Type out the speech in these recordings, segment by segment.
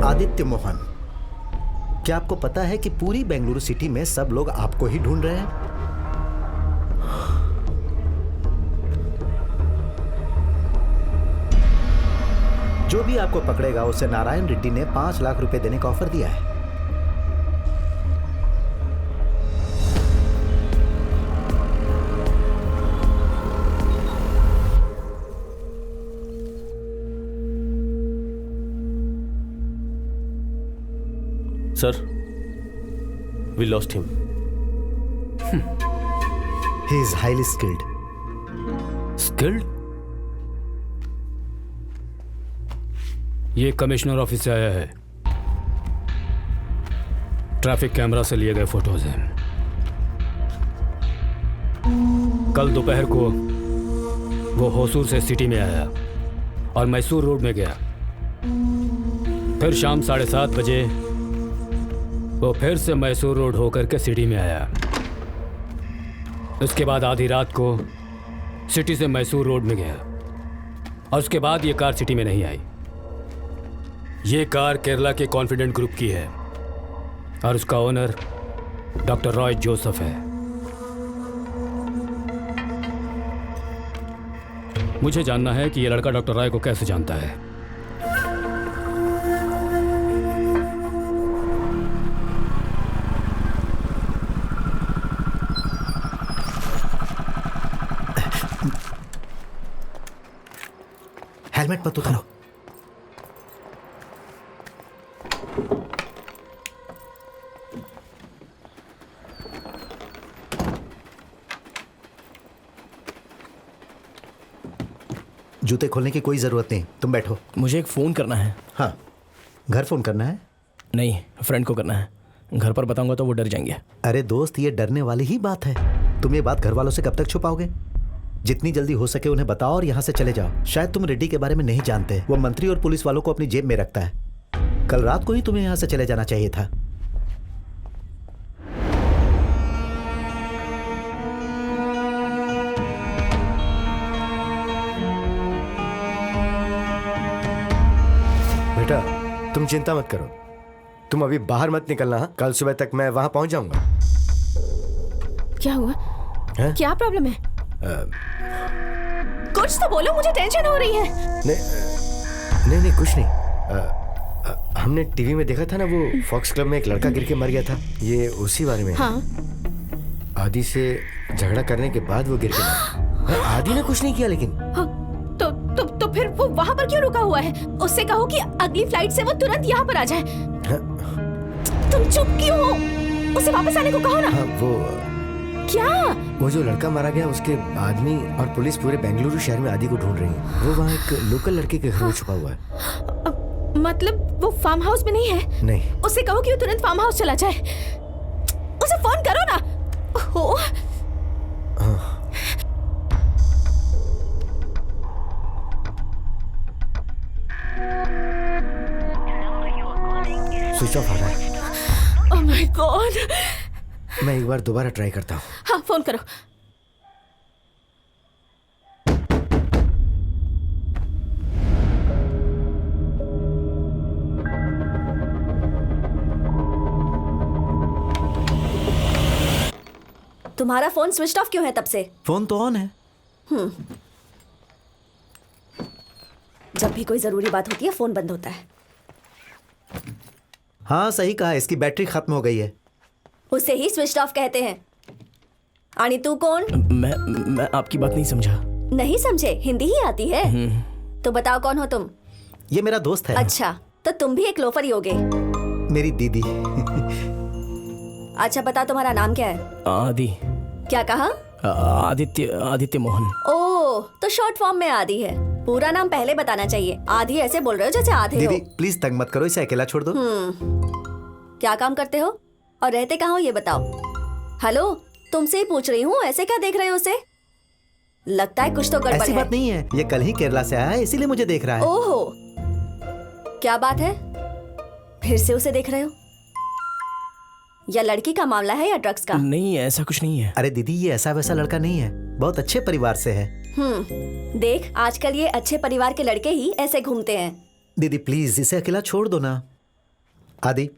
आदित्य मोहन, क्या आपको पता है कि पूरी बेंगलुरु सिटी में सब लोग आपको ही ढूंढ रहे हैं? जो भी आपको पकड़ेगा उसे नारायण रेड्डी ने 5 लाख रुपए देने का ऑफर दिया है। Sir, we lost him. He is highly skilled. Skilled? ये कमिश्नर ऑफिस से आया है। ट्रैफिक कैमरा से लिए गए फोटोज हैं। कल दोपहर को वो होसूर से सिटी में आया और मैसूर रोड में गया। फिर शाम 7:30 बजे वो फिर से मैसूर रोड होकर के सिटी में आया। उसके बाद आधी रात को सिटी से मैसूर रोड में गया और उसके बाद ये कार सिटी में नहीं आई। ये कार केरला के कॉन्फिडेंट ग्रुप की है और उसका ओनर डॉक्टर रॉय जोसेफ है। मुझे जानना है कि ये लड़का डॉक्टर रॉय को कैसे जानता है। हेलमेट मत उतारो। जूते खोलने की कोई जरूरत नहीं, तुम बैठो। मुझे एक फ़ोन करना है। हाँ, घर फोन करना है? नहीं, फ्रेंड को करना है। घर पर बताऊंगा तो वो डर जाएंगे। अरे दोस्त, ये डरने वाली ही बात है। तुम ये बात घर वालों से कब तक छुपाओगे? जितनी जल्दी हो सके उन्हें बताओ और यहाँ से चले जाओ। शायद तुम रेड्डी के बारे में नहीं जानते, वो मंत्री और पुलिस वालों को अपनी जेब में रखता है। कल रात को ही तुम्हें यहाँ से चले जाना चाहिए था। बेटा, तुम चिंता मत करो। तुम अभी बाहर मत निकलना। हाँ? कल सुबह तक मैं वहां पहुंच जाऊंगा। क्या हुआ? है? क्या प्रॉब्लम है? कुछ तो बोलो, मुझे टेंशन हो रही है। नहीं, कुछ नहीं। हमने टीवी में देखा था ना, वो फॉक्स क्लब में एक लड़का गिर के मर गया था। ये उसी बारे में। हाँ। आदि से झगड़ा करने के बाद वो गिर के मरा। आदि ने कुछ नहीं किया, लेकिन हाँ, तो फिर वो वहाँ पर क्यों रुका हुआ है? उससे कहो कि अगली फ्लाइट से वो तुरंत यहाँ पर आ जाए। हाँ? तुम चुप क्यों हो? उसे वापस आने को कहो ना। हाँ, क्या? वो जो लड़का मारा गया, उसके आदमी और पुलिस पूरे बेंगलुरु शहर में आदि को ढूंढ रही है। वो वहाँ एक लोकल लड़के के घर में छुपा हुआ है। मतलब वो फार्म हाउस में नहीं है? नहीं। उससे कहो कि वो तुरंत फार्म हाउस चला जाए। उसे फोन करो ना। ओह। स्विच ऑफ आ रहा है। Oh my God. मैं एक बार दोबारा ट्राई करता हूँ। हाँ, फोन करो। तुम्हारा फोन स्विच ऑफ क्यों है तब से? फोन तो ऑन है। जब भी कोई जरूरी बात होती है फोन बंद होता है। हाँ, सही कहा, इसकी बैटरी खत्म हो गई है। उसे ही स्विच ऑफ कहते हैं। आनी, तू कौन? मैं आपकी बात नहीं समझा। नहीं समझे? हिंदी ही आती है? तो बताओ कौन हो तुम? ये मेरा दोस्त है। अच्छा, तो तुम भी एक लोफर ही होगे। मेरी दीदी। अच्छा, बता तुम्हारा नाम क्या है? आदि। क्या कहा? आदित्य मोहन। ओह, तो शॉर्ट फॉर्म में आदि है। पूरा नाम पहले बताना चाहिए। आदि ऐसे बोल रहे हो जैसे आधे हो। दीदी प्लीज तंग मत करो, इसे अकेला छोड़ दो। क्या काम करते हो और रहते कहाँ हो ये बताओ। हेलो, तुमसे ही पूछ रही हूँ, ऐसे क्या देख रहे हो उसे? लगता है कुछ तो गड़बड़ है। ऐसी बात नहीं है, ये कल ही केरला से आया है, इसीलिए मुझे देख रहा है। ओहो, क्या बात है? फिर से उसे देख रहे हो? या लड़की का मामला है या ड्रग्स का? नहीं, ऐसा कुछ नहीं है। अरे दीदी, ये ऐसा वैसा लड़का नहीं है, बहुत अच्छे परिवार से है। देख, आजकल ये अच्छे परिवार के लड़के ही ऐसे घूमते हैं। दीदी प्लीज इसे अकेला छोड़ दो ना। आदि,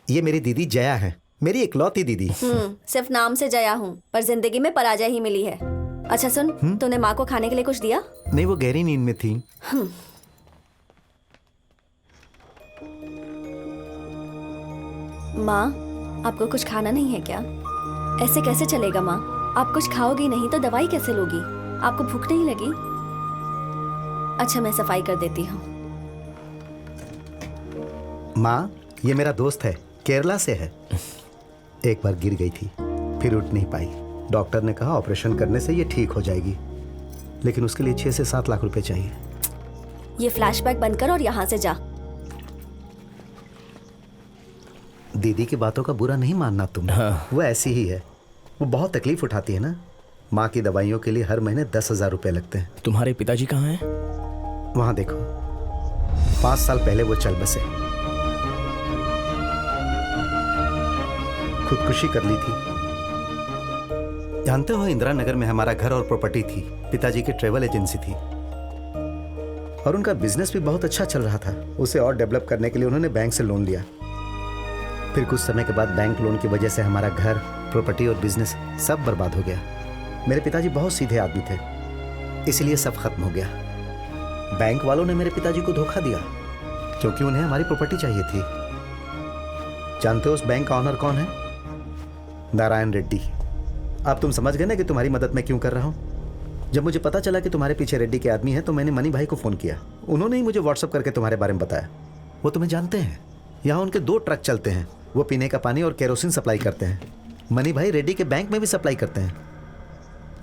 ये मेरी दीदी जया है, मेरी इकलौती दीदी। सिर्फ नाम से जया हूँ पर जिंदगी में पराजय ही मिली है। अच्छा सुन, तूने माँ को खाने के लिए कुछ दिया? नहीं, वो गहरी नींद में थी। माँ, आपको कुछ खाना नहीं है क्या? ऐसे कैसे चलेगा माँ? आप कुछ खाओगी नहीं तो दवाई कैसे लोगी? आपको भूख नहीं लगी? अच्छा, मैं सफाई कर देती हूँ। माँ, ये मेरा दोस्त है, केरला से है। एक बार गिर गई थी, फिर उठ नहीं पाई। डॉक्टर ने कहा ऑपरेशन करने से ये ठीक हो जाएगी, लेकिन उसके लिए 6 से 7 लाख रुपए चाहिए। ये फ्लैशबैक बंद कर और यहाँ से जा। दीदी की बातों का बुरा नहीं मानना तुम। हाँ। वो ऐसी ही है, वो बहुत तकलीफ उठाती है ना। माँ की दवाइयों के लिए हर महीने 10,000 रुपए लगते हैं। तुम्हारे पिताजी कहाँ हैं? वहां देखो, 5 साल पहले वो चल बसे, खुदकुशी कर ली थी। जानते हो, इंदिरा नगर में हमारा घर और प्रॉपर्टी थी। पिताजी की ट्रेवल एजेंसी थी और उनका बिजनेस भी बहुत अच्छा चल रहा था। उसे और डेवलप करने के लिए उन्होंने बैंक से लोन लिया। फिर कुछ समय के बाद बैंक लोन की वजह से हमारा घर, प्रॉपर्टी और बिजनेस सब बर्बाद हो गया। मेरे पिताजी बहुत सीधे आदमी थे, इसलिए सब खत्म हो गया। बैंक वालों ने मेरे पिताजी को धोखा दिया क्योंकि उन्हें हमारी प्रॉपर्टी चाहिए थी। जानते हो उस बैंक का ऑनर कौन है? नारायण रेड्डी। अब तुम समझ गए ना कि तुम्हारी मदद मैं क्यों कर रहा हूं। जब मुझे पता चला कि तुम्हारे पीछे रेड्डी के आदमी हैं तो मैंने मनी भाई को फोन किया। उन्होंने ही मुझे व्हाट्सएप करके तुम्हारे बारे में बताया। वो तुम्हें जानते हैं, यहाँ उनके 2 ट्रक चलते हैं। वो पीने का पानी और केरोसिन सप्लाई करते हैं। मनी भाई रेड्डी के बैंक में भी सप्लाई करते हैं।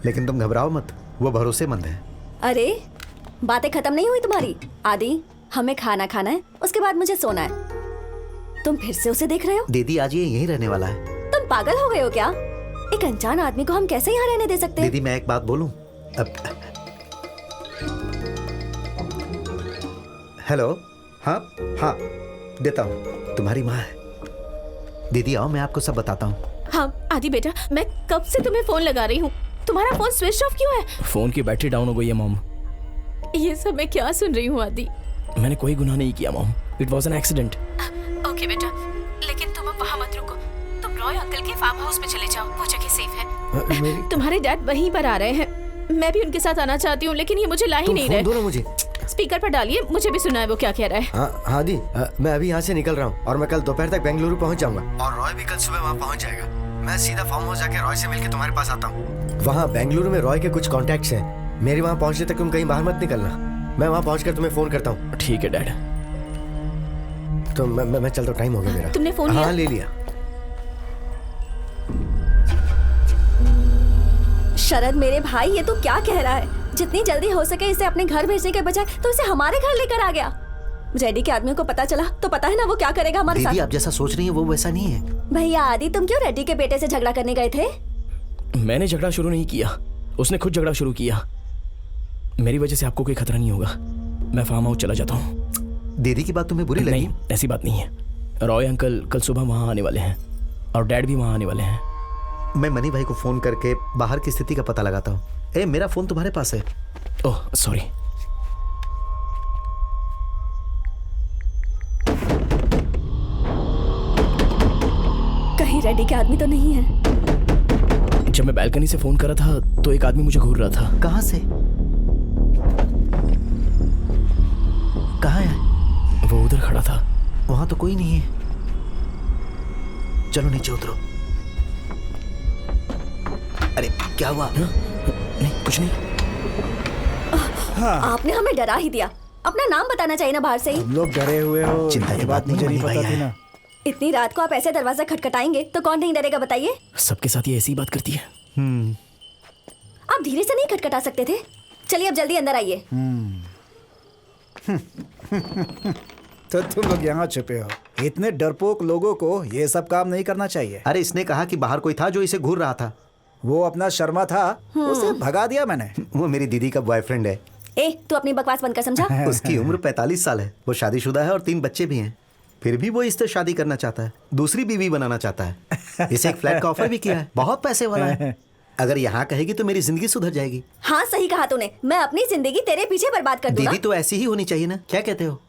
लेकिन तुम घबराओ मत, वो भरोसेमंद है। अरे, बातें खत्म नहीं हुई तुम्हारी? आदि, हमें खाना खाना है, उसके बाद मुझे सोना है। तुम फिर से उसे देख रहे हो? दीदी आज ये यहीं रहने वाला है। तुम पागल हो गए हो क्या? एक अनजान आदमी को हम कैसे यहाँ रहने दे सकते हैं? दीदी, मैं एक बात बोलूं? अब हेलो। हाँ हाँ, देता हूँ। तुम्हारी माँ है। दीदी आओ, मैं आपको सब बताता हूँ। हाँ आदि बेटा, मैं कब से तुम्हें फोन लगा रही हूँ, तुम्हारा फोन स्विच ऑफ क्यों है? फोन की बैटरी डाउन हो गई है मॉम। ये सब मैं क्या सुन रही हूँ आदि? मैंने कोई गुनाह नहीं किया mom, it was an accident. Okay बेटा, लेकिन तुम अब वहाँ मत रुको। तुम रॉय अंकल के फार्म हाउस में चले जाओ, वो जगह सेफ है। तुम्हारे डैड वहीं पर आ रहे हैं। मैं भी उनके साथ आना चाहती हूँ, लेकिन ये मुझे ला ही नहीं रहे। दो ना मुझे। स्पीकर पर डालिए, मुझे भी सुना है वो क्या कह रहा है। हाँ दी, मैं अभी यहाँ से निकल रहा हूँ और मैं कल दोपहर तक बेंगलुरु पहुँच जाऊंगा और रॉय भी कल सुबह वहाँ पहुँच जाएगा। मैं सीधा फार्म हाउस जाके रॉय से मिलके तुम्हारे पास आता हूँ। वहाँ बेंगलुरु में रॉय के कुछ कॉन्टैक्ट्स हैं। मेरे वहाँ पहुँचने तक तुम कहीं बाहर मत निकलना। मैं वहाँ पहुँचकर तुम्हें फोन करता हूँ। ठीक है डैड। तो मैं चलता हूँ, टाइम हो गया मेरा। तुमने फोन लिया? हाँ, ले लिया। शरद मेरे भाई, ये तो क्या कह रहा है? जितनी जल्दी हो सके इसे अपने घर भेजने के बजाय तो इसे हमारे घर लेकर आ गया। रेड्डी के आदमियों को पता चला तो पता है ना वो क्या करेगा हमारे दीदी, साथ। आप जैसा सोच रही हैं वो वैसा नहीं है। भैया आदि, तुम क्यों रेड्डी के बेटे से झगड़ा करने गए थे? मैंने झगड़ा शुरू नहीं किया, उसने खुद झगड़ा शुरू किया। मेरी वजह से आपको कोई खतरा नहीं होगा। मैं फार्म हाउस चला जाता हूँ। दीदी की बात तुम्हें बुरी लगी? नहीं, ऐसी बात नहीं है। रॉय अंकल कल सुबह वहाँ आने वाले हैं और डैड भी वहाँ आने वाले हैं। मैं मनी भाई को फोन करके बाहर की स्थिति का पता लगाता हूँ। ए, मेरा फोन तुम्हारे पास है। Oh sorry. कहीं रेड्डी के आदमी तो नहीं है? जब मैं बैल्कनी से फोन करा था तो एक आदमी मुझे घूर रहा था। कहाँ से? कहाँ है? वो उधर खड़ा था। वहां तो कोई नहीं है। चलो नीचे उतरो। अरे क्या हुआ? नहीं, कुछ नहीं। आपने हमें डरा ही दिया। अपना नाम बताना चाहिए ना बाहर से ही। तुम लोग डरे हुए हो। चिंता की ये बात नहीं, मुझे नहीं मनी पता भाई थी है। ना। इतनी रात को आप ऐसे दरवाजा खटखटाएंगे तो कौन नहीं डरेगा बताइए? सबके साथ ये ऐसी ही बात करती है। आप धीरे से नहीं खटखटा सकते थे? चलिए अब जल्दी अंदर आइए। तो तुम लोग यहाँ छुपे हो। इतने डरपोक लोगों को ये सब काम नहीं करना चाहिए। अरे इसने कहा कि बाहर कोई था जो इसे घूर रहा था। वो अपना शर्मा था, उसे भगा दिया मैंने। वो मेरी दीदी का बॉयफ्रेंड है। ए, तू अपनी बकवास बंद कर, समझा? उसकी उम्र 45 साल है। वो शादीशुदा है और 3 बच्चे भी हैं। फिर भी वो इससे शादी करना चाहता है, दूसरी बीवी बनाना चाहता है। इसे एक फ्लैट का ऑफर भी किया है, बहुत पैसे वाला है। अगर यहाँ कहेगी तो मेरी जिंदगी सुधर जाएगी। हाँ सही कहा तूने। मैं अपनी जिंदगी तेरे पीछे बर्बाद कर दूंगा। दीदी तो ऐसी ही होनी चाहिए ना, क्या कहते हो?